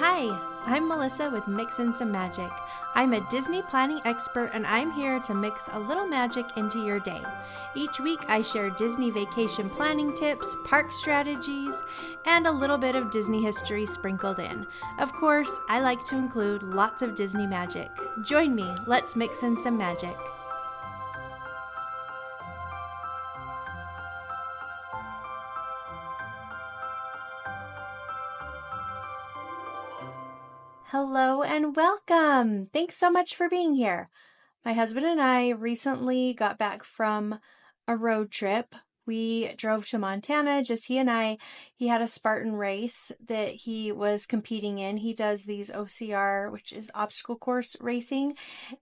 Hi, I'm Melissa with Mix in Some Magic. I'm a Disney planning expert and I'm here to mix a little magic into your day. Each week I share Disney vacation planning tips, park strategies, and a little bit of Disney history sprinkled in. Of course, I like to include lots of Disney magic. Join me, let's mix in some magic. Hello and welcome! Thanks so much for being here. My husband and I recently got back from a road trip. We drove to Montana, just he and I. He had a Spartan race that he was competing in. He does these OCR, which is obstacle course racing.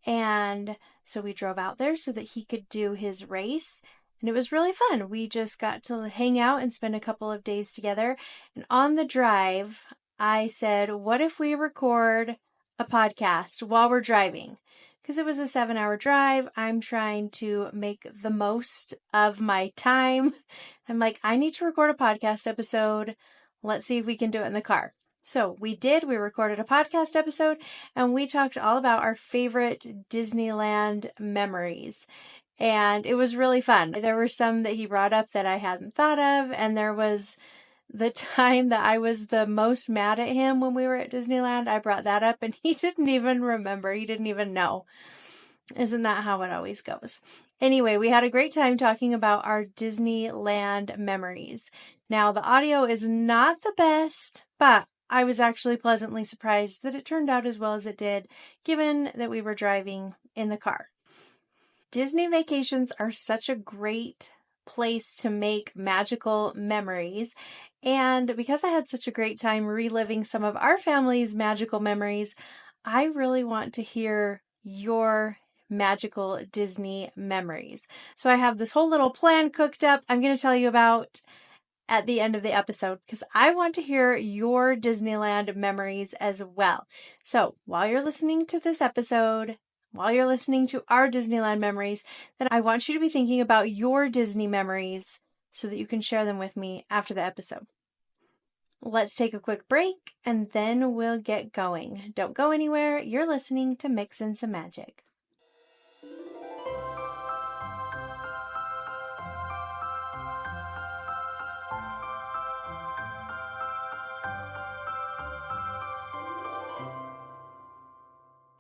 And so we drove out there so that he could do his race. And it was really fun. We just got to hang out and spend a couple of days together. And on the drive, I said, what if we record a podcast while we're driving? Because it was a 7-hour drive. I'm trying to make the most of my time. I'm like, I need to record a podcast episode. Let's see if we can do it in the car. So we did. We recorded a podcast episode and we talked all about our favorite Disneyland memories. And it was really fun. There were some that he brought up that I hadn't thought of. And there was the time that I was the most mad at him when we were at Disneyland. I brought that up and he didn't even remember. He didn't even know. Isn't that how it always goes? Anyway, we had a great time talking about our Disneyland memories. Now, the audio is not the best, but I was actually pleasantly surprised that it turned out as well as it did, given that we were driving in the car. Disney vacations are such a great place to make magical memories. And because I had such a great time reliving some of our family's magical memories, I really want to hear your magical Disney memories. So I have this whole little plan cooked up I'm going to tell you about at the end of the episode because I want to hear your Disneyland memories as well. So while you're listening to this episode, while you're listening to our Disneyland memories, then I want you to be thinking about your Disney memories so that you can share them with me after the episode. Let's take a quick break and then we'll get going. Don't go anywhere. You're listening to Mix in Some Magic.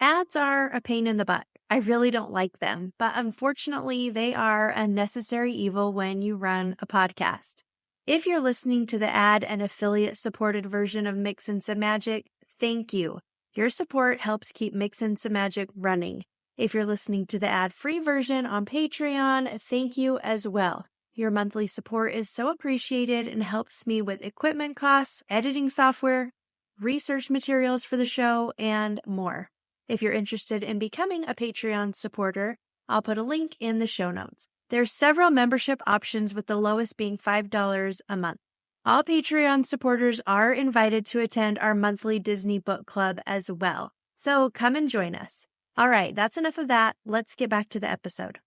Ads are a pain in the butt. I really don't like them, but unfortunately, they are a necessary evil when you run a podcast. If you're listening to the ad and affiliate supported version of Mix in Some Magic, thank you. Your support helps keep Mix in Some Magic running. If you're listening to the ad-free version on Patreon, thank you as well. Your monthly support is so appreciated and helps me with equipment costs, editing software, research materials for the show, and more. If you're interested in becoming a Patreon supporter, I'll put a link in the show notes. There's several membership options with the lowest being $5 a month. All Patreon supporters are invited to attend our monthly Disney book club as well. So come and join us. All right, that's enough of that. Let's get back to the episode.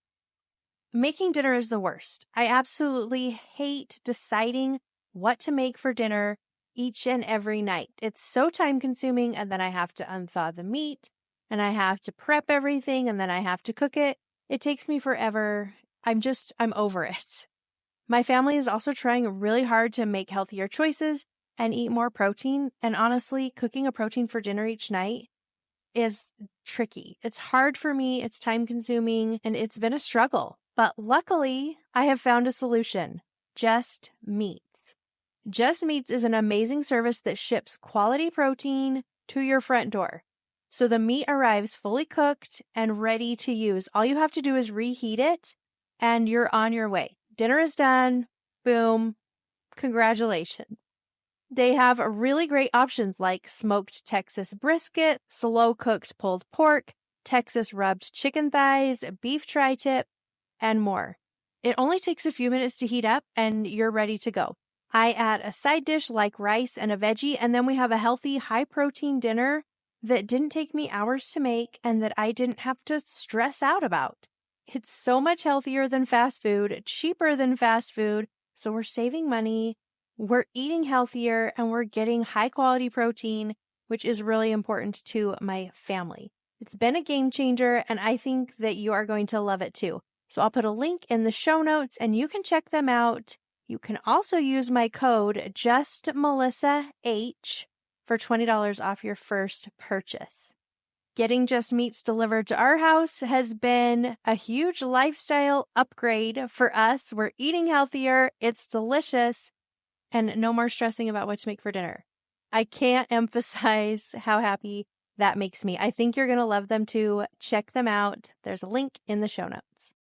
Making dinner is the worst. I absolutely hate deciding what to make for dinner each and every night. It's so time consuming, and then I have to unthaw the meat, and I have to prep everything, and then I have to cook it. It takes me forever. I'm over it. My family is also trying really hard to make healthier choices and eat more protein. And honestly, cooking a protein for dinner each night is tricky. It's hard for me. It's time consuming and it's been a struggle. But luckily, I have found a solution. Just Meats. Just Meats is an amazing service that ships quality protein to your front door. So the meat arrives fully cooked and ready to use. All you have to do is reheat it and you're on your way. Dinner is done. Boom. Congratulations. They have really great options like smoked Texas brisket, slow-cooked pulled pork, Texas rubbed chicken thighs, beef tri-tip, and more. It only takes a few minutes to heat up and you're ready to go. I add a side dish like rice and a veggie, and then we have a healthy, high-protein dinner that didn't take me hours to make and that I didn't have to stress out about. It's so much healthier than fast food, cheaper than fast food, so we're saving money, we're eating healthier, and we're getting high-quality protein which is really important to my family. It's been a game changer, and I think that you are going to love it too. So I'll put a link in the show notes and you can check them out. You can also use my code JustMelissaH for $20 off your first purchase. Getting Just Meats delivered to our house has been a huge lifestyle upgrade for us. We're eating healthier, it's delicious, and no more stressing about what to make for dinner. I can't emphasize how happy that makes me. I think you're going to love them too. Check them out. There's a link in the show notes.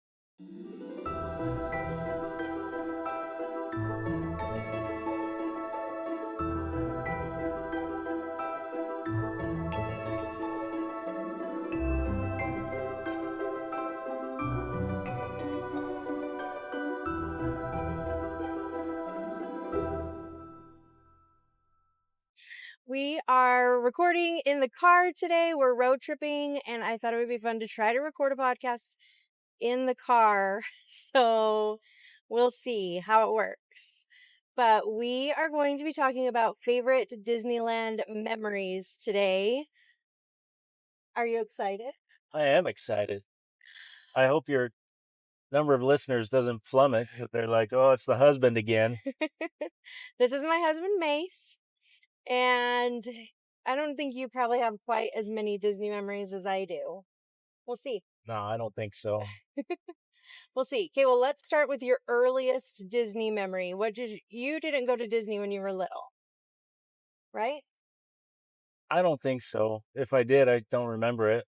We are recording in the car today. We're road tripping, and I thought it would be fun to try to record a podcast in the car. So we'll see how it works. But we are going to be talking about favorite Disneyland memories today. Are you excited? I am excited. I hope your number of listeners doesn't plummet. They're like, oh, it's the husband again. This is my husband, Mace. And I don't think you probably have quite as many Disney memories as I do. We'll see. No, I don't think so. We'll see. Okay, well, let's start with your earliest Disney memory. You didn't go to Disney when you were little, right? I don't think so. If I did, I don't remember it.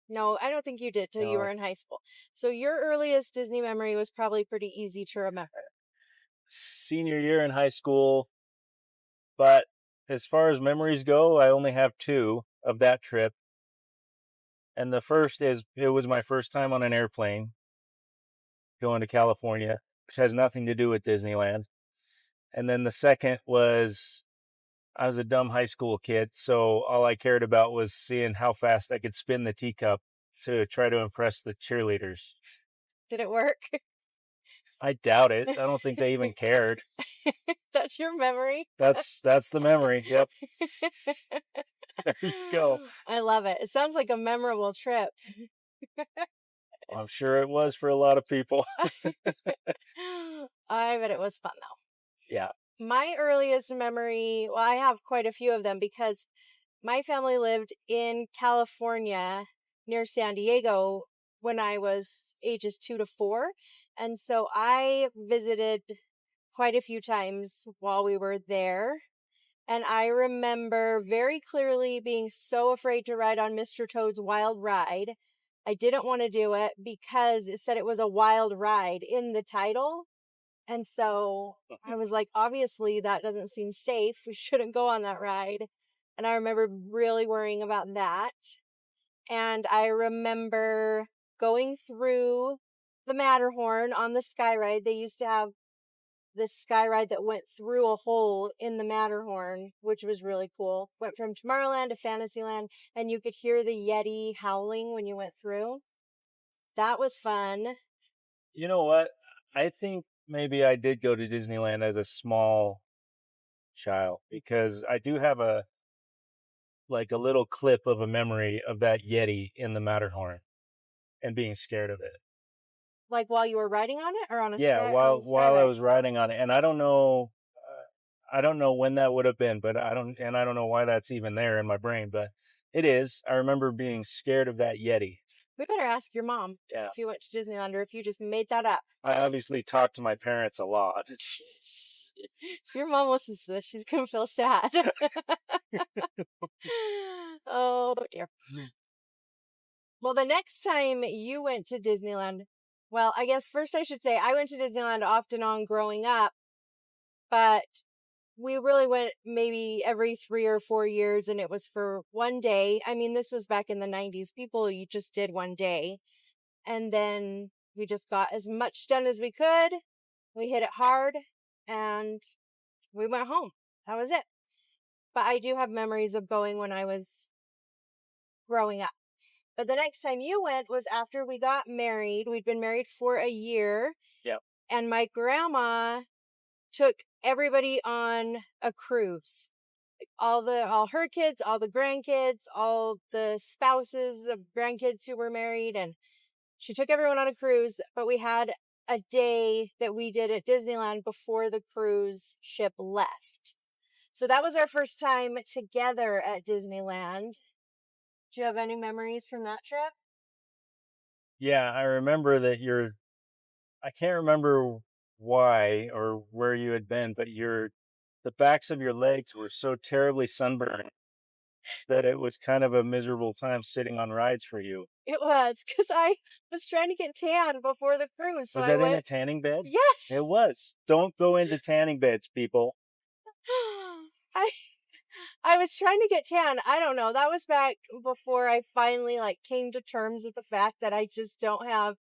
No, I don't think you did till you No. were in high school. So your earliest Disney memory was probably pretty easy to remember. Senior year in high school. But as far as memories go, I only have two of that trip. And the first is, it was my first time on an airplane going to California, which has nothing to do with Disneyland. And then the second was, I was a dumb high school kid, so all I cared about was seeing how fast I could spin the teacup to try to impress the cheerleaders. Did it work? I doubt it. I don't think they even cared. That's your memory? That's the memory. Yep. There you go. I love it. It sounds like a memorable trip. I'm sure it was for a lot of people. I bet it was fun though. Yeah. My earliest memory, well, I have quite a few of them because my family lived in California near San Diego when I was ages 2 to 4. And so I visited quite a few times while we were there. And I remember very clearly being so afraid to ride on Mr. Toad's Wild Ride. I didn't want to do it because it said it was a wild ride in the title. And so I was like, obviously that doesn't seem safe. We shouldn't go on that ride. And I remember really worrying about that. And I remember going through the Matterhorn on the sky ride. They used to have this sky ride that went through a hole in the Matterhorn, which was really cool. Went from Tomorrowland to Fantasyland, and you could hear the Yeti howling when you went through. That was fun. You know what? I think maybe I did go to Disneyland as a small child because I do have a little clip of a memory of that Yeti in the Matterhorn and being scared of it. Like while you were riding on it, or on a Yeah, while I was riding on it, and I don't know when that would have been, but I don't know why that's even there in my brain, but it is. I remember being scared of that Yeti. We better ask your mom Yeah. if you went to Disneyland or if you just made that up. I obviously talked to my parents a lot. If your mom listens to this, she's gonna feel sad. Oh dear. Well, the next time you went to Disneyland, well, I guess first I should say I went to Disneyland off and on growing up, but we really went maybe every 3 or 4 years, and it was for one day. I mean, this was back in the 90s. You just did one day, and then we just got as much done as we could. We hit it hard, and we went home. That was it. But I do have memories of going when I was growing up. But the next time you went was after we got married. We'd been married for a year. Yep. And my grandma took everybody on a cruise. all her kids, all the grandkids, all the spouses of grandkids who were married, and she took everyone on a cruise, but we had a day that we did at Disneyland before the cruise ship left. So that was our first time together at Disneyland. Do you have any memories from that trip? Yeah, I remember that I can't remember why or where you had been, but the backs of your legs were so terribly sunburned that it was kind of a miserable time sitting on rides for you. It was, because I was trying to get tan before the cruise. So Was that in a tanning bed? Yes! It was. Don't go into tanning beds, people. I was trying to get tan. I don't know. That was back before I finally came to terms with the fact that I just don't have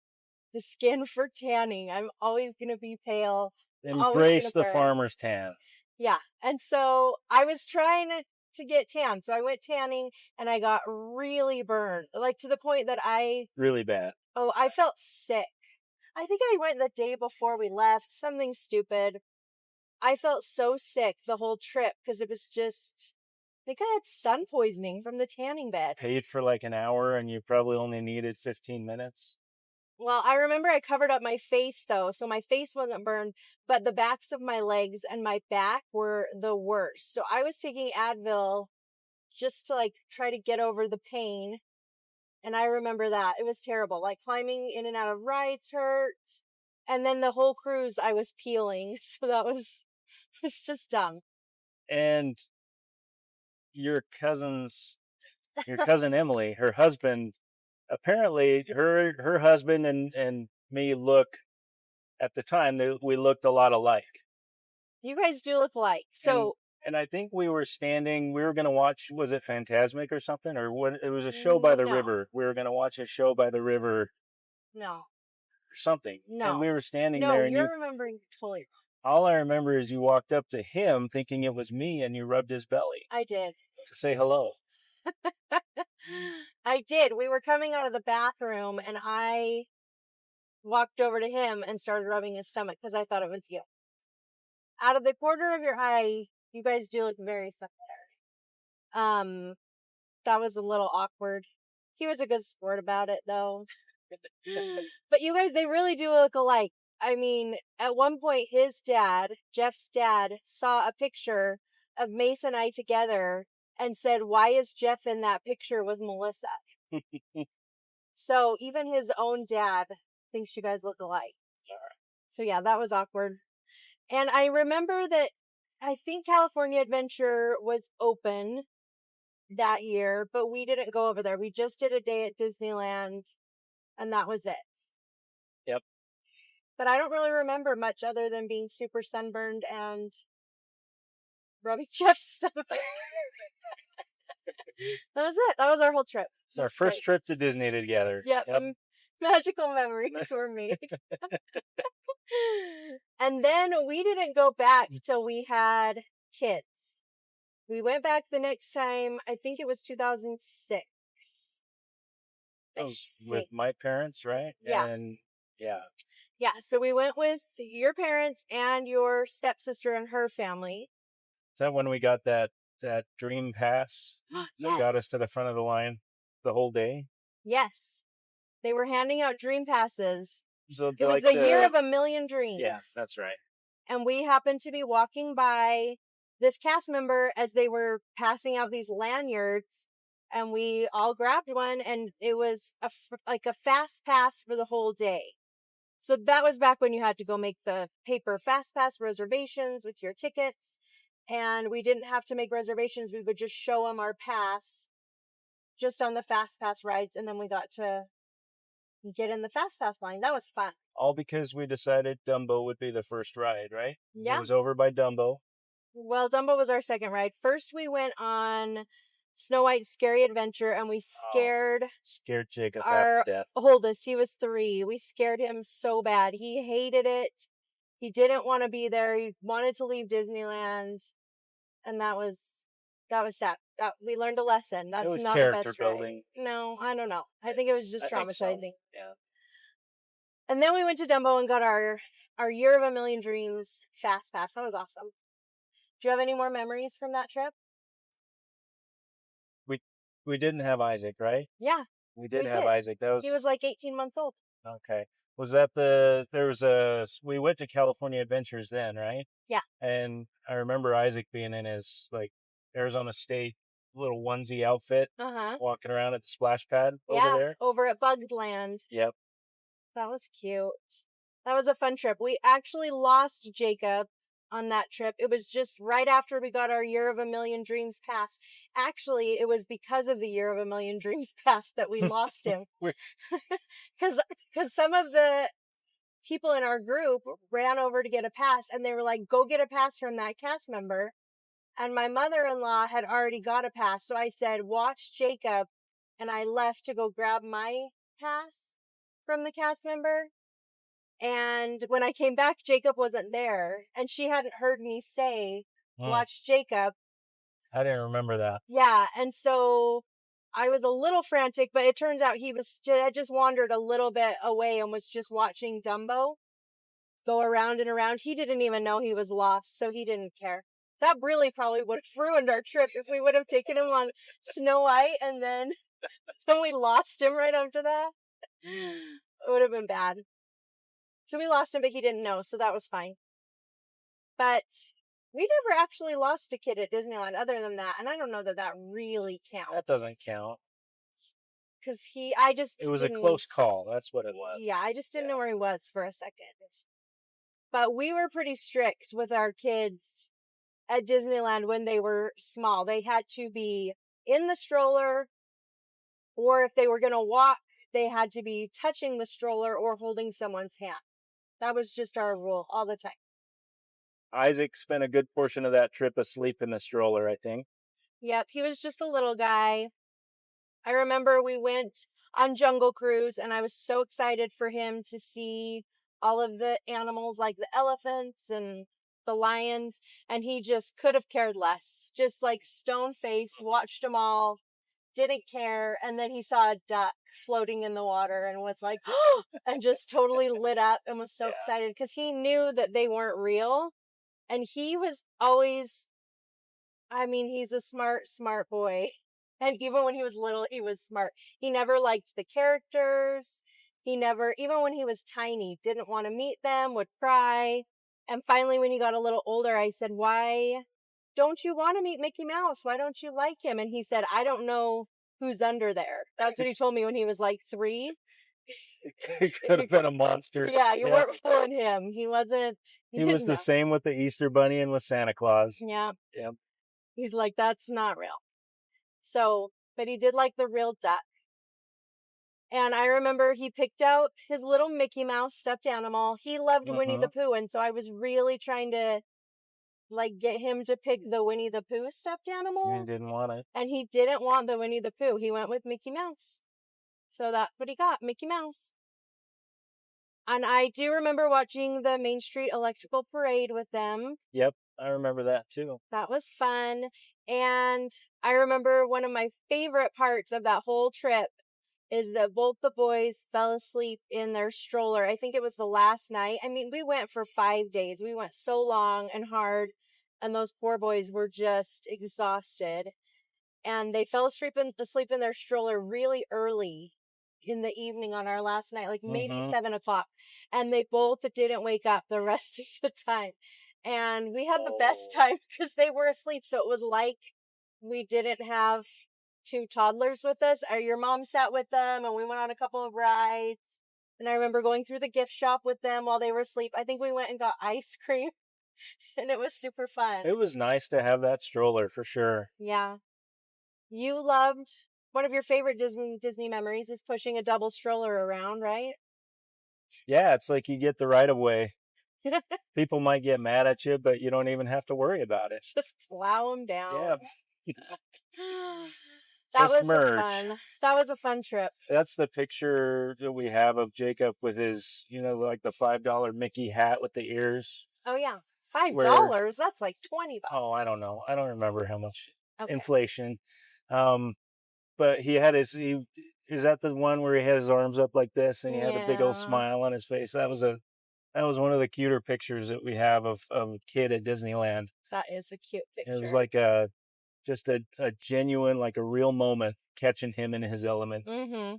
the skin for tanning. I'm always going to be pale. Embrace the farmer's tan. Yeah. And so I was trying to get tan. So I went tanning and I got really burned, to the point that really bad. Oh, I felt sick. I think I went the day before we left, something stupid. I felt so sick the whole trip because it was just, I think I had sun poisoning from the tanning bed. Paid for an hour and you probably only needed 15 minutes. Well, I remember I covered up my face though, so my face wasn't burned, but the backs of my legs and my back were the worst. So I was taking Advil just to try to get over the pain. And I remember that. It was terrible. Climbing in and out of rides hurt. And then the whole cruise I was peeling. So that was it's just dumb. And your cousin Emily, her husband, apparently her husband and me at the time we looked a lot alike. You guys do look alike. So and I think we were going to watch, was it Fantasmic or something? Or what? It was a show by the river. We were going to watch a show by the river. No. Or something. No. And we were standing there. And you're remembering totally wrong. All I remember is you walked up to him thinking it was me and you rubbed his belly. I did. To say hello. I did. We were coming out of the bathroom and I walked over to him and started rubbing his stomach because I thought it was you. Out of the corner of your eye, you guys do look very similar. That was a little awkward. He was a good sport about it though. But you guys, they really do look alike. I mean, at one point his dad, Jeff's dad, saw a picture of Mace and I together and said, "Why is Jeff in that picture with Melissa?" So even his own dad thinks you guys look alike. So yeah, that was awkward. And I remember that I think California Adventure was open that year, but we didn't go over there. We just did a day at Disneyland, and that was it. Yep. But I don't really remember much other than being super sunburned and rubbing Jeff's stomach. That was it. That was our whole trip. It's our first trip to Disney together. Yep. Magical memories were made. And then we didn't go back till we had kids. We went back the next time, I think it was 2006. With my parents, right? Yeah. And yeah. Yeah, so we went with your parents and your stepsister and her family. Is that when we got that dream pass? Yes. That got us to the front of the line the whole day? Yes. They were handing out dream passes. So it was the year of a million dreams. Yeah, that's right. And we happened to be walking by this cast member as they were passing out these lanyards, and we all grabbed one, and it was a fast pass for the whole day. So that was back when you had to go make the paper fast pass reservations with your tickets, and we didn't have to make reservations. We would just show them our pass just on the fast pass rides, and then we got to get in the fast pass line. That was fun. All because we decided Dumbo would be the first ride, right? Yeah. It was over by Dumbo. Well, Dumbo was our second ride. First, we went on Snow White's Scary Adventure, and we scared Jacob our half to death. oldest. He was 3. We scared him so bad. He hated it. He didn't want to be there. He wanted to leave Disneyland, and that was sad. We learned a lesson. That's it was not character the best building. ride. No, I don't know. I think it was just traumatizing. So. Yeah. And then we went to Dumbo and got our Year of a Million Dreams Fast Pass. That was awesome. Do you have any more memories from that trip? we didn't have Isaac, right? Yeah, We did we have did. Isaac. That was He was like 18 months old. okay. Was that we went to California Adventures then, right? Yeah. And I remember Isaac being in his like Arizona State little onesie outfit, walking around at the splash pad over there. Over at Bugsland. Yep. That was cute. That was a fun trip. We actually lost Jacob on that trip. It was just right after we got our Year of a Million Dreams pass. Actually, it was because of the Year of a Million Dreams pass that we lost him. Because some of the people in our group ran over to get a pass, and they were like, go get a pass from that cast member. And my mother-in-law had already got a pass. So I said, watch Jacob. And I left to go grab my pass from the cast member. And when I came back, Jacob wasn't there. And she hadn't heard me say, watch Jacob. I didn't remember that. Yeah. And so I was a little frantic, but it turns out he had just wandered a little bit away and was just watching Dumbo go around and around. He didn't even know he was lost, so he didn't care. That really probably would have ruined our trip if we would have taken him on Snow White and then we lost him right after that. It would have been bad. So we lost him, but he didn't know, so that was fine. But we never actually lost a kid at Disneyland other than that, and I don't know that that really counts. That doesn't count. Because it was a close call. That's what it was. Yeah, I just didn't know where he was for a second. But we were pretty strict with our kids at Disneyland when they were small. They had to be in the stroller, or if they were going to walk, they had to be touching the stroller or holding someone's hand. That was just our rule all the time. Isaac spent a good portion of that trip asleep in the stroller, I think. Yep, he was just a little guy. I remember we went on Jungle Cruise, and I was so excited for him to see all of the animals like the elephants and the lions, and he just could have cared less. Just like stone-faced, watched them all, didn't care, and then he saw a duck floating in the water and was like, and just totally lit up and was so excited because he knew that they weren't real. And he was always, he's a smart boy. And even when he was little, he was smart. He never liked the characters. Even when he was tiny, didn't want to meet them, would cry. And finally, when he got a little older, I said, why don't you want to meet Mickey Mouse? Why don't you like him? And he said, I don't know who's under there. That's what he told me when he was like 3. He could have been a monster. Yeah, you weren't fooling him. He wasn't. He was the same with the Easter Bunny and with Santa Claus. Yeah. Yep. He's like, that's not real. So, but he did like the real duck. And I remember he picked out his little Mickey Mouse stuffed animal. He loved Winnie the Pooh, and so I was really trying to get him to pick the Winnie the Pooh stuffed animal. He didn't want it. And he didn't want the Winnie the Pooh. He went with Mickey Mouse. So that's what he got, Mickey Mouse. And I do remember watching the Main Street Electrical Parade with them. Yep, I remember that too. That was fun. And I remember one of my favorite parts of that whole trip is that both the boys fell asleep in their stroller. I think it was the last night. We went for 5 days. We went so long and hard, and those poor boys were just exhausted. And they fell asleep in their stroller really early in the evening on our last night, like maybe 7 o'clock. And they both didn't wake up the rest of the time. And we had the best time because they were asleep. So it was like we didn't have 2 toddlers with us. Your mom sat with them, and we went on a couple of rides. And I remember going through the gift shop with them while they were asleep. I think we went and got ice cream, and it was super fun. It was nice to have that stroller for sure. Yeah. You loved, one of your favorite Disney memories is pushing a double stroller around, right? Yeah, it's like you get the right of way. People might get mad at you, but you don't even have to worry about it. Just plow them down. Yeah. That was a fun trip. That's the picture that we have of Jacob with his, like the $5 Mickey hat with the ears. Oh, yeah. $5? That's like $20. Oh, I don't know. I don't remember how much inflation. But he had is that the one where he had his arms up like this and he had a big old smile on his face? That was one of the cuter pictures that we have of a kid at Disneyland. That is a cute picture. It was like just a genuine, like a real moment, catching him in his element. Mm-hmm.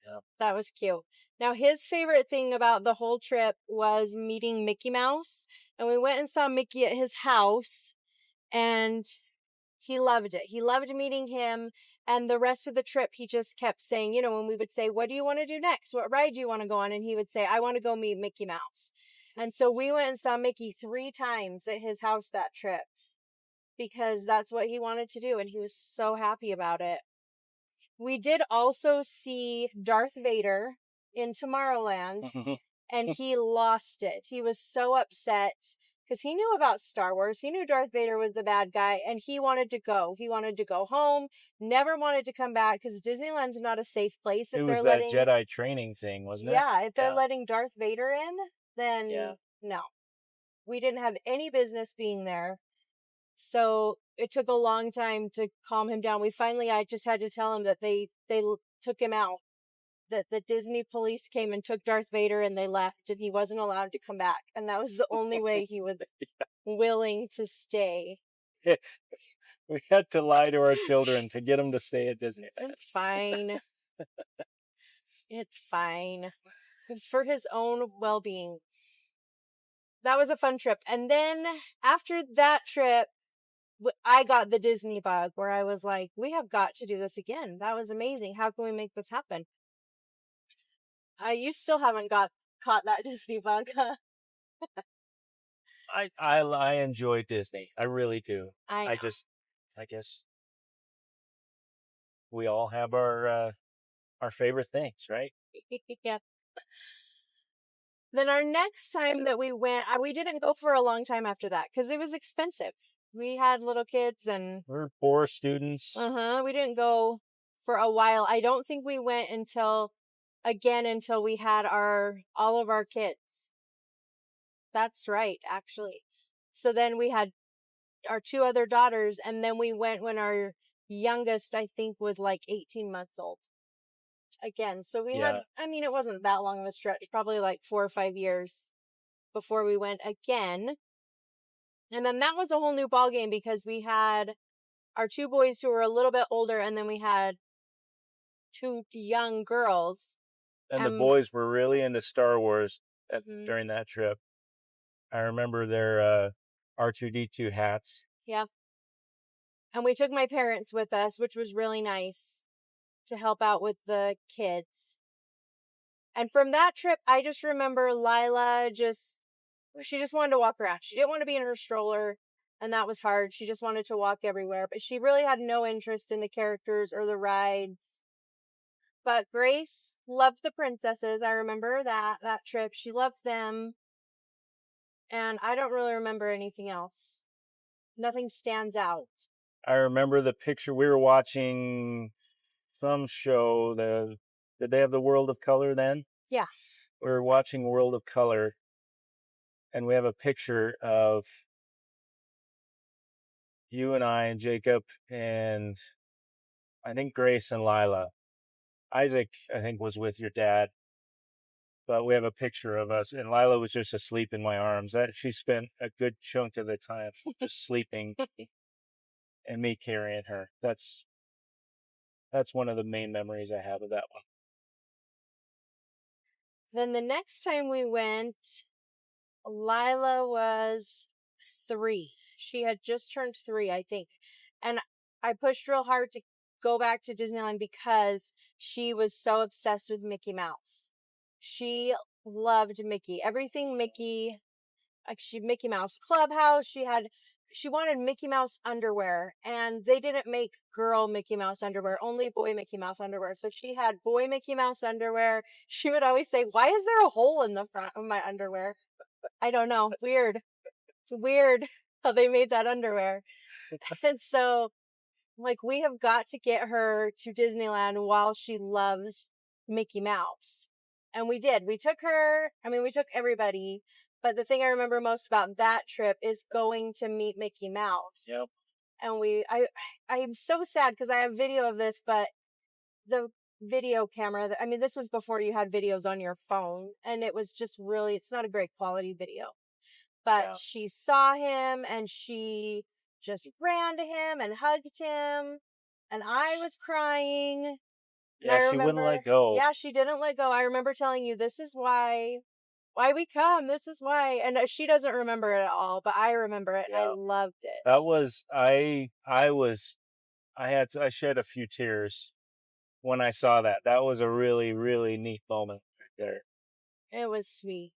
Yeah. That was cute. Now, his favorite thing about the whole trip was meeting Mickey Mouse. And we went and saw Mickey at his house, and he loved it. He loved meeting him. And the rest of the trip, he just kept saying, you know, when we would say, what do you want to do next? What ride do you want to go on? And he would say, I want to go meet Mickey Mouse. And so we went and saw Mickey 3 times at his house that trip because that's what he wanted to do. And he was so happy about it. We did also see Darth Vader in Tomorrowland, and he lost it. He was so upset because he knew about Star Wars. He knew Darth Vader was the bad guy, and he wanted to go. He wanted to go home, never wanted to come back because Disneyland's not a safe place. It was that Jedi training thing, wasn't it? Yeah, if they're letting Darth Vader in, then no. We didn't have any business being there. So it took a long time to calm him down. I just had to tell him that they took him out, that the Disney police came and took Darth Vader and they left and he wasn't allowed to come back. And that was the only way he was willing to stay. We had to lie to our children to get them to stay at Disney. It's fine. It's fine. It was for his own well-being. That was a fun trip. And then after that trip, I got the Disney bug where I was like, we have got to do this again. That was amazing. How can we make this happen? You still haven't caught that Disney bug, huh? I enjoy Disney. I really do. I guess we all have our favorite things, right? Yeah. Then our next time that we went, we didn't go for a long time after that because it was expensive. We had little kids and we're poor students. We didn't go for a while. I don't think we went until we had all of our kids. That's right, actually. So then we had our 2 other daughters, and then we went when our youngest, I think, was like 18 months old. Again, so we had, it wasn't that long of a stretch, probably like 4 or 5 years before we went again. And then that was a whole new ball game because we had our 2 boys who were a little bit older, and then we had 2 young girls. And the boys were really into Star Wars during that trip. I remember their R2-D2 hats. Yeah. And we took my parents with us, which was really nice to help out with the kids. And from that trip, I just remember Lila she just wanted to walk around. She didn't want to be in her stroller, and that was hard. She just wanted to walk everywhere, but she really had no interest in the characters or the rides. But Grace loved the princesses. I remember that trip. She loved them. And I don't really remember anything else. Nothing stands out. I remember the picture. We were watching some show. Did they have the World of Color then? Yeah. We were watching World of Color, and we have a picture of you and I and Jacob and I think Grace and Lila. Isaac, I think, was with your dad. But we have a picture of us, and Lila was just asleep in my arms. She spent a good chunk of the time just sleeping and me carrying her. That's one of the main memories I have of that one. Then the next time we went, Lila was 3. She had just turned 3, I think. And I pushed real hard to go back to Disneyland because she was so obsessed with Mickey Mouse. She loved Mickey. Everything Mickey, Mickey Mouse Clubhouse. She wanted Mickey Mouse underwear, and they didn't make girl Mickey Mouse underwear, only boy Mickey Mouse underwear. So she had boy Mickey Mouse underwear. She would always say, "Why is there a hole in the front of my underwear?" I don't know. Weird. It's weird how they made that underwear. And so, we have got to get her to Disneyland while she loves Mickey Mouse. And we did. We took her. We took everybody. But the thing I remember most about that trip is going to meet Mickey Mouse. Yep. And I'm so sad because I have video of this, but the video camera, this was before you had videos on your phone, and it was just really, it's not a great quality video. But she saw him, and she just ran to him and hugged him. And I was crying. Yeah, she wouldn't let go. Yeah, she didn't let go. I remember telling you, this is why we come. This is why. And she doesn't remember it at all, but I remember it. Yeah. And I loved it. That was, I shed a few tears when I saw that. That was a really, really neat moment right there. It was sweet.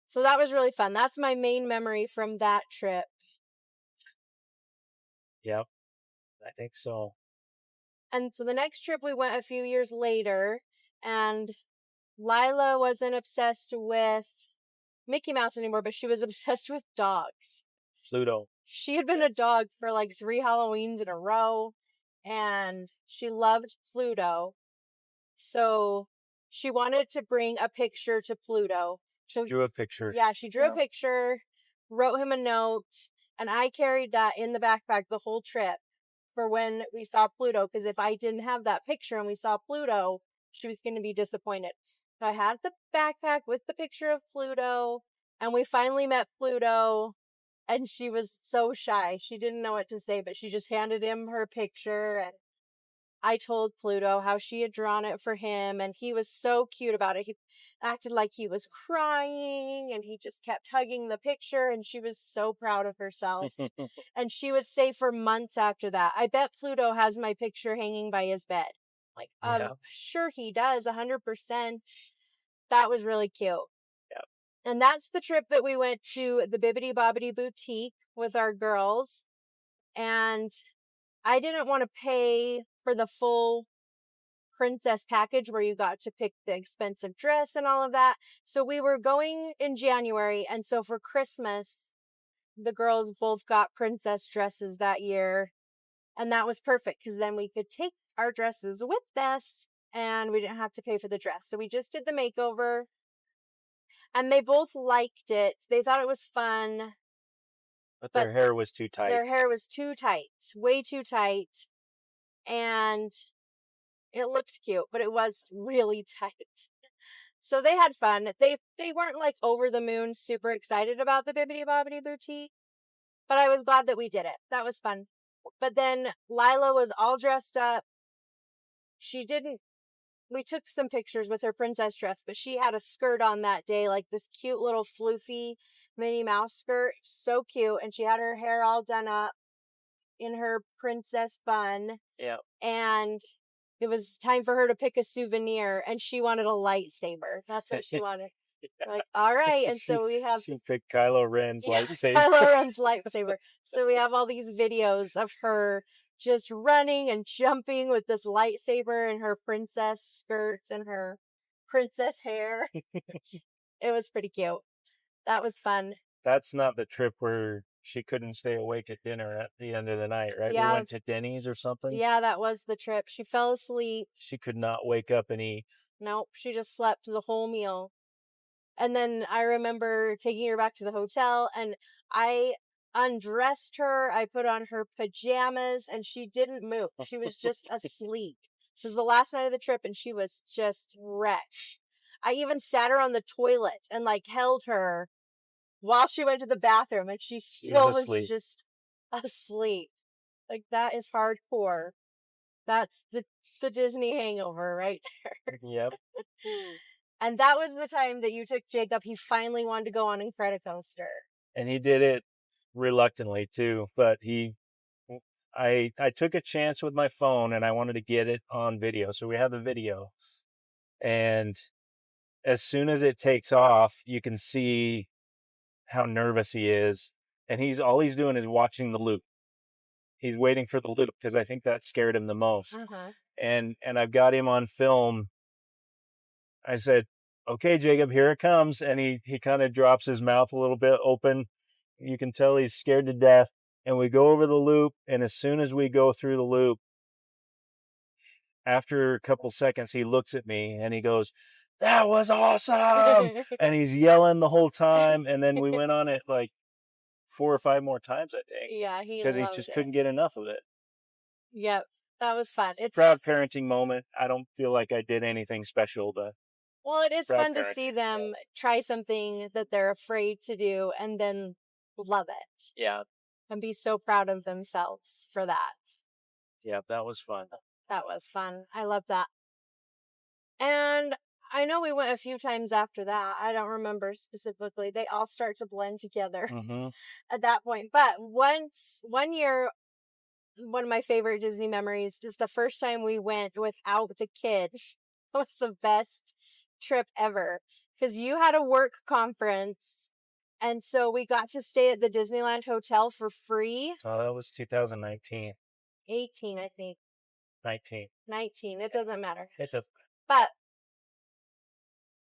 So that was really fun. That's my main memory from that trip. Yep, I think so. And so the next trip we went a few years later, and Lila wasn't obsessed with Mickey Mouse anymore, but she was obsessed with dogs. Pluto. She had been a dog for like 3 Halloweens in a row, and she loved Pluto. So she wanted to bring a picture to Pluto. So drew a picture. Yeah, she drew a picture, wrote him a note, and I carried that in the backpack the whole trip for when we saw Pluto, because if I didn't have that picture and we saw Pluto, she was going to be disappointed. So I had the backpack with the picture of Pluto, and we finally met Pluto, and she was so shy. She didn't know what to say, but she just handed him her picture, and I told Pluto how she had drawn it for him, and he was so cute about it. He acted like he was crying, and he just kept hugging the picture, and she was so proud of herself. And she would say for months after that, I bet Pluto has my picture hanging by his bed. Like, sure he does, 100%. That was really cute. Yep. And that's the trip that we went to the Bibbidi Bobbidi Boutique with our girls. And I didn't want to pay for the full princess package where you got to pick the expensive dress and all of that. So we were going in January. And so for Christmas, the girls both got princess dresses that year. And that was perfect because then we could take our dresses with us and we didn't have to pay for the dress. So we just did the makeover and they both liked it. They thought it was fun. But their hair was too tight. Their hair was too tight, way too tight. And it looked cute, but it was really tight. So they had fun. They weren't like over the moon, super excited about the Bibbidi Bobbidi Boutique, but I was glad that we did it. That was fun. But then Lila was all dressed up. We took some pictures with her princess dress, but she had a skirt on that day, like this cute little floofy Minnie Mouse skirt. So cute. And she had her hair all done up in her princess bun. Yeah. And it was time for her to pick a souvenir, and she wanted a lightsaber. That's what she wanted. Like, all right. And so she picked Kylo Ren's lightsaber. Kylo Ren's lightsaber. So we have all these videos of her just running and jumping with this lightsaber and her princess skirts and her princess hair. It was pretty cute. That was fun. That's not the trip where she couldn't stay awake at dinner at the end of the night, right? Yeah. We went to Denny's or something. Yeah, that was the trip. She fell asleep. She could not wake up and eat. Nope, she just slept the whole meal. And then I remember taking her back to the hotel, and I undressed her. I put on her pajamas, and she didn't move. She was just asleep. This was the last night of the trip, and she was just wrecked. I even sat her on the toilet and like held her while she went to the bathroom, and she still was just asleep. Like, that is hardcore. That's the Disney hangover right there. Yep. And that was the time that you took Jacob. He finally wanted to go on Incredicoaster. And he did it reluctantly too, but I took a chance with my phone and I wanted to get it on video. So we have the video. And as soon as it takes off, you can see how nervous he is. And all he's doing is watching the loop. He's waiting for the loop because I think that scared him the most. Uh-huh. And I've got him on film. I said, okay, Jacob, here it comes. And he kind of drops his mouth a little bit open. You can tell he's scared to death. And we go over the loop. And as soon as we go through the loop, after a couple seconds, he looks at me and he goes, that was awesome. And he's yelling the whole time. And then we went on it like 4 or 5 more times, I think. Yeah, because he just couldn't get enough of it. Yep, that was fun. It's a proud parenting moment. I don't feel like I did anything special, but well, it is fun to see them try something that they're afraid to do and then love it. Yeah. and be so proud of themselves for that. Yeah, that was fun. That was fun. I love that. And I know we went a few times after that. I don't remember specifically. They all start to blend together Mm-hmm. at that point. But one year, one of my favorite Disney memories is the first time we went without the kids. It was the best trip ever because you had a work conference. And so we got to stay at the Disneyland Hotel for free. Oh, that was 2019. 18, I think. 19. 19. It doesn't matter. It does. But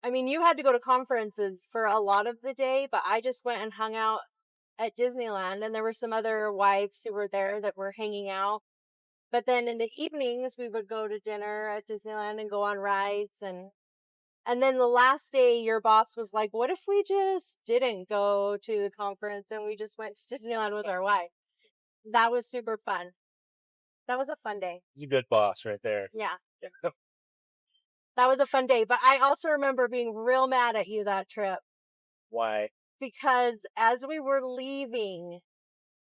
I mean, you had to go to conferences for a lot of the day, but I just went and hung out at Disneyland, and there were some other wives who were there that were hanging out. But then in the evenings, we would go to dinner at Disneyland and go on rides. And then the last day, your boss was like, what if we just didn't go to the conference and we just went to Disneyland with our wife? That was super fun. That was a fun day. He's a good boss right there. Yeah. That was a fun day. But I also remember being real mad at you that trip. Why? Because as we were leaving,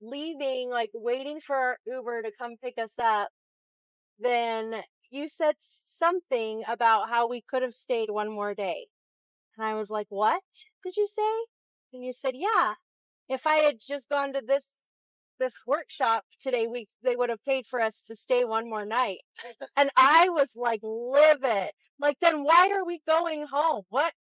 like waiting for our Uber to come pick us up, then you said something about how we could have stayed one more day. And I was like, what did you say? And you said, yeah, if I had just gone to this workshop today, they would have paid for us to stay one more night. And I was like livid. Like, then why are we going home? What?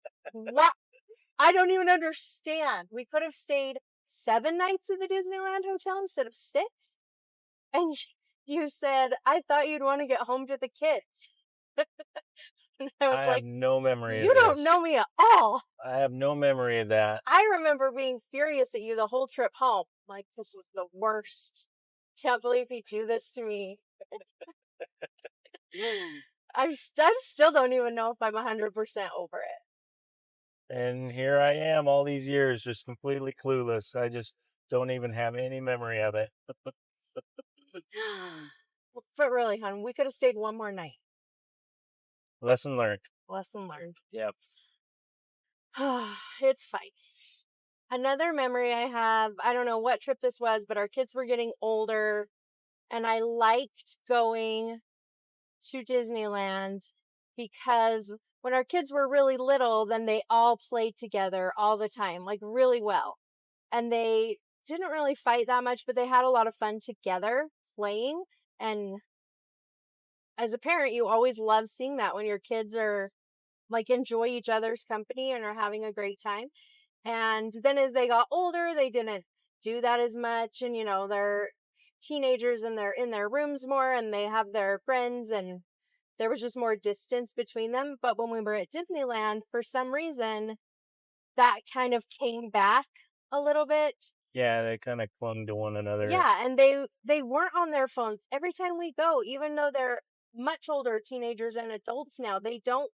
I don't even understand. We could have stayed 7 nights at the Disneyland Hotel instead of 6. And you said, I thought you'd want to get home to the kids. And I was I like, have no memory you of this. don't know me at all. I have no memory of that. I remember being furious at you the whole trip home. Like, this is the worst. Can't believe you do this to me. I still don't even know if I'm 100% over it. And here I am all these years just completely clueless. I just don't even have any memory of it. But really, hon, we could have stayed one more night. Lesson learned. Lesson learned. Yep. It's fine. Another memory I have, I don't know what trip this was, but our kids were getting older, and I liked going to Disneyland because when our kids were really little, then they all played together all the time, like really well. And they didn't really fight that much, but they had a lot of fun together playing. And as a parent, you always love seeing that when your kids are like enjoy each other's company and are having a great time. And then as they got older, they didn't do that as much. And, they're teenagers and they're in their rooms more and they have their friends and there was just more distance between them. But when we were at Disneyland, for some reason, that kind of came back a little bit. Yeah, they kind of clung to one another. Yeah, and they weren't on their phones every time we go, even though they're much older teenagers and adults now. They don't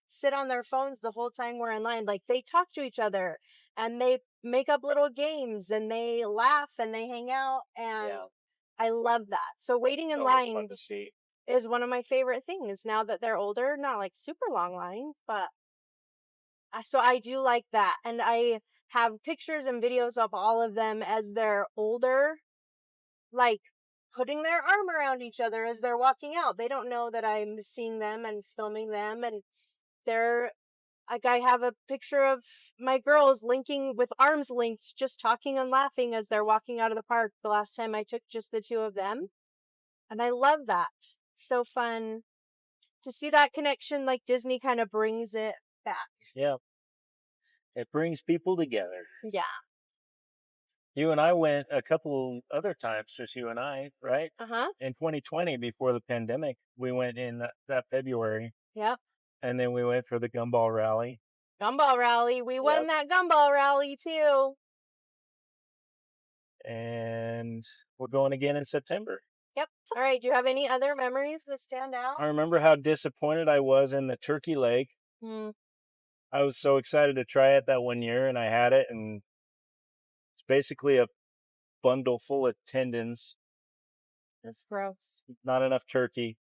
sit on their phones the whole time we're in line. Like, they talk to each other and they make up little games and they laugh and they hang out. And yeah. I love that. So waiting in line is one of my favorite things now that they're older. Not like super long lines, but so I do like that. And I have pictures and videos of all of them as they're older, like putting their arm around each other as they're walking out. They don't know that I'm seeing them and filming them. And they're like, I have a picture of my girls linking with arms linked, just talking and laughing as they're walking out of the park the last time I took just the two of them. And I love that. So fun to see that connection. Like, Disney kind of brings it back. Yeah. It brings people together. Yeah. You and I went a couple other times, just you and I, right? Uh-huh. In 2020, before the pandemic, we went in that February. Yep. And then we went for the Gumball Rally. Gumball Rally. We won that Gumball Rally, too. And we're going again in September. Yep. All right. Do you have any other memories that stand out? I remember how disappointed I was in the turkey leg. I was so excited to try it that one year, and I had it, and it's basically a bundle full of tendons. That's gross. Not enough turkey,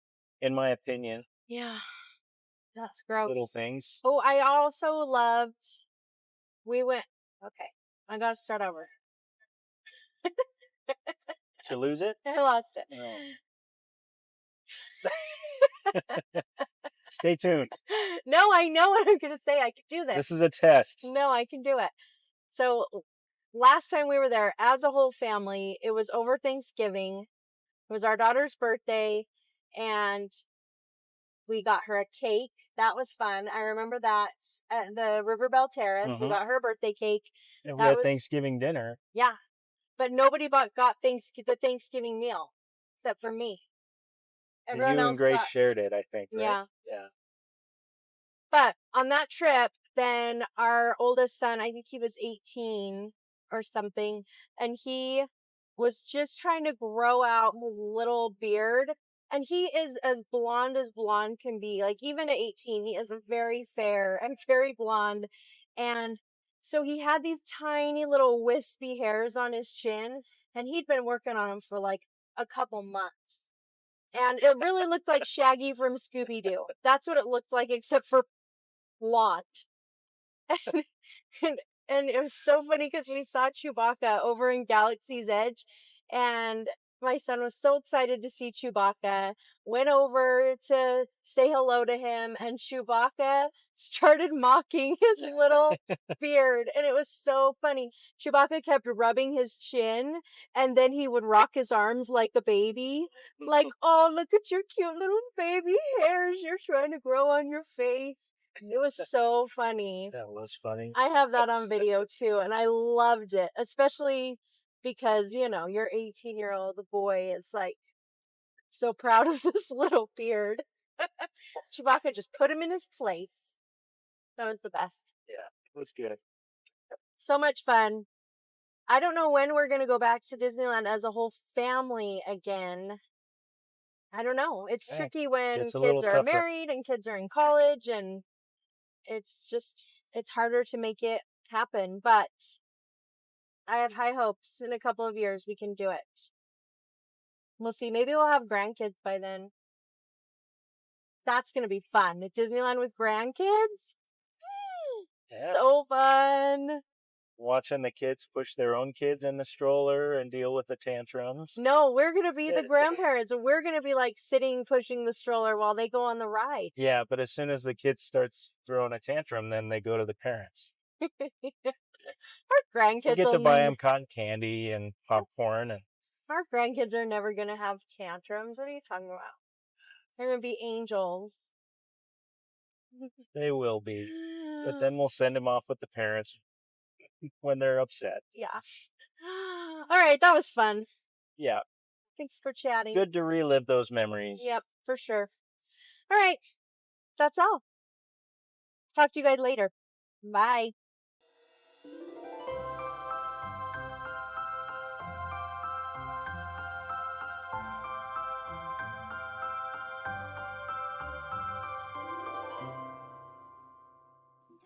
in my opinion. Yeah. That's gross. Little things. Oh, I also loved, we went, okay, I gotta start over. Did you lose it? I lost it. No. Stay tuned. No, I know what I'm going to say. I can do this. This is a test. No, I can do it. So last time we were there as a whole family, it was over Thanksgiving. It was our daughter's birthday, and we got her a cake. That was fun. I remember that at the Riverbell Terrace. We got her a birthday cake. And we had Thanksgiving dinner. Yeah. But nobody got the Thanksgiving meal except for me. Everyone you else and Grace shared it, I think, right? Yeah. Yeah. But on that trip, then our oldest son, I think he was 18 or something, and he was just trying to grow out his little beard. And he is as blonde can be. Like, even at 18, he is very fair and very blonde. And so he had these tiny little wispy hairs on his chin, and he'd been working on them for like a couple months. And it really looked like Shaggy from Scooby-Doo. That's what it looked like, except for blonde. And it was so funny because we saw Chewbacca over in Galaxy's Edge, and my son was so excited to see Chewbacca, went over to say hello to him, and Chewbacca started mocking his little beard, and it was so funny. Chewbacca kept rubbing his chin, and then he would rock his arms like a baby, like, oh, look at your cute little baby hairs you're trying to grow on your face. It was so funny. That was funny. I have that on video too, and I loved it, especially because, your 18-year-old boy is like so proud of this little beard. Chewbacca just put him in his place. That was the best. Yeah, it was good. So much fun. I don't know when we're going to go back to Disneyland as a whole family again. I don't know. It's tricky when kids are married and kids are in college, and it's harder to make it happen, but I have high hopes. In a couple of years we can do it. We'll see. Maybe we'll have grandkids by then. That's going to be fun. At Disneyland with grandkids? Yeah. So fun. Watching the kids push their own kids in the stroller and deal with the tantrums. No, we're going to be the grandparents, and we're going to be like sitting pushing the stroller while they go on the ride. Yeah, but as soon as the kid starts throwing a tantrum, then they go to the parents. Our grandkids you get to buy them cotton candy and popcorn. And our grandkids are never going to have tantrums. What are you talking about? They're going to be angels. They will be. But then we'll send them off with the parents when they're upset. Yeah. All right, that was fun. Yeah. Thanks for chatting. Good to relive those memories. Yep, for sure. All right, that's all. Talk to you guys later. Bye.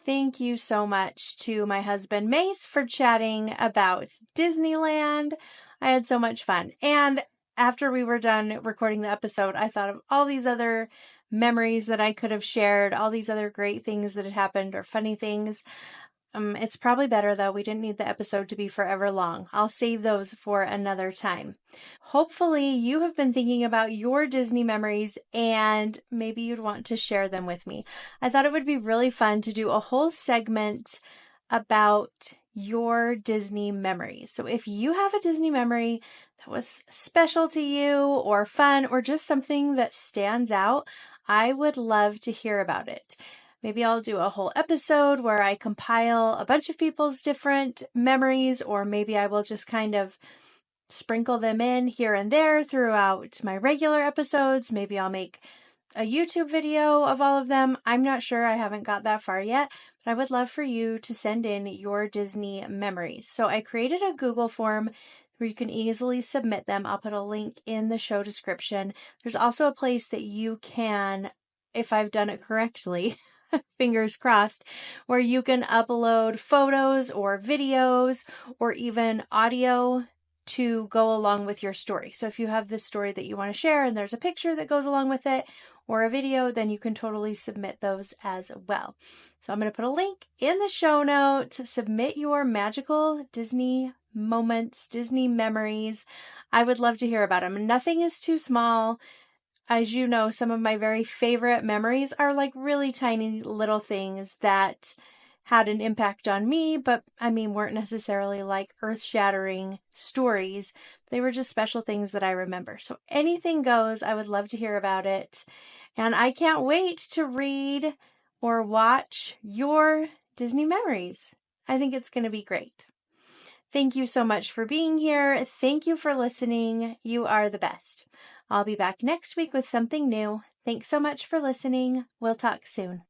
Thank you so much to my husband Mace for chatting about Disneyland. I had so much fun. And after we were done recording the episode, I thought of all these other memories that I could have shared, all these other great things that had happened or funny things. It's probably better though. We didn't need the episode to be forever long. I'll save those for another time. Hopefully you have been thinking about your Disney memories and maybe you'd want to share them with me. I thought it would be really fun to do a whole segment about your Disney memories. So if you have a Disney memory that was special to you or fun or just something that stands out, I would love to hear about it. Maybe I'll do a whole episode where I compile a bunch of people's different memories, or maybe I will just kind of sprinkle them in here and there throughout my regular episodes. Maybe I'll make a YouTube video of all of them. I'm not sure. I haven't got that far yet, but I would love for you to send in your Disney memories. So I created a Google form where you can easily submit them. I'll put a link in the show description. There's also a place that you can, if I've done it correctly, fingers crossed, where you can upload photos or videos or even audio to go along with your story. So if you have this story that you want to share and there's a picture that goes along with it or a video, then you can totally submit those as well. So I'm going to put a link in the show notes. Submit your magical Disney moments, Disney memories. I would love to hear about them. Nothing is too small. As you know, some of my very favorite memories are like really tiny little things that had an impact on me, but weren't necessarily like earth-shattering stories. They were just special things that I remember. So anything goes. I would love to hear about it. And I can't wait to read or watch your Disney memories. I think it's going to be great. Thank you so much for being here. Thank you for listening. You are the best. I'll be back next week with something new. Thanks so much for listening. We'll talk soon.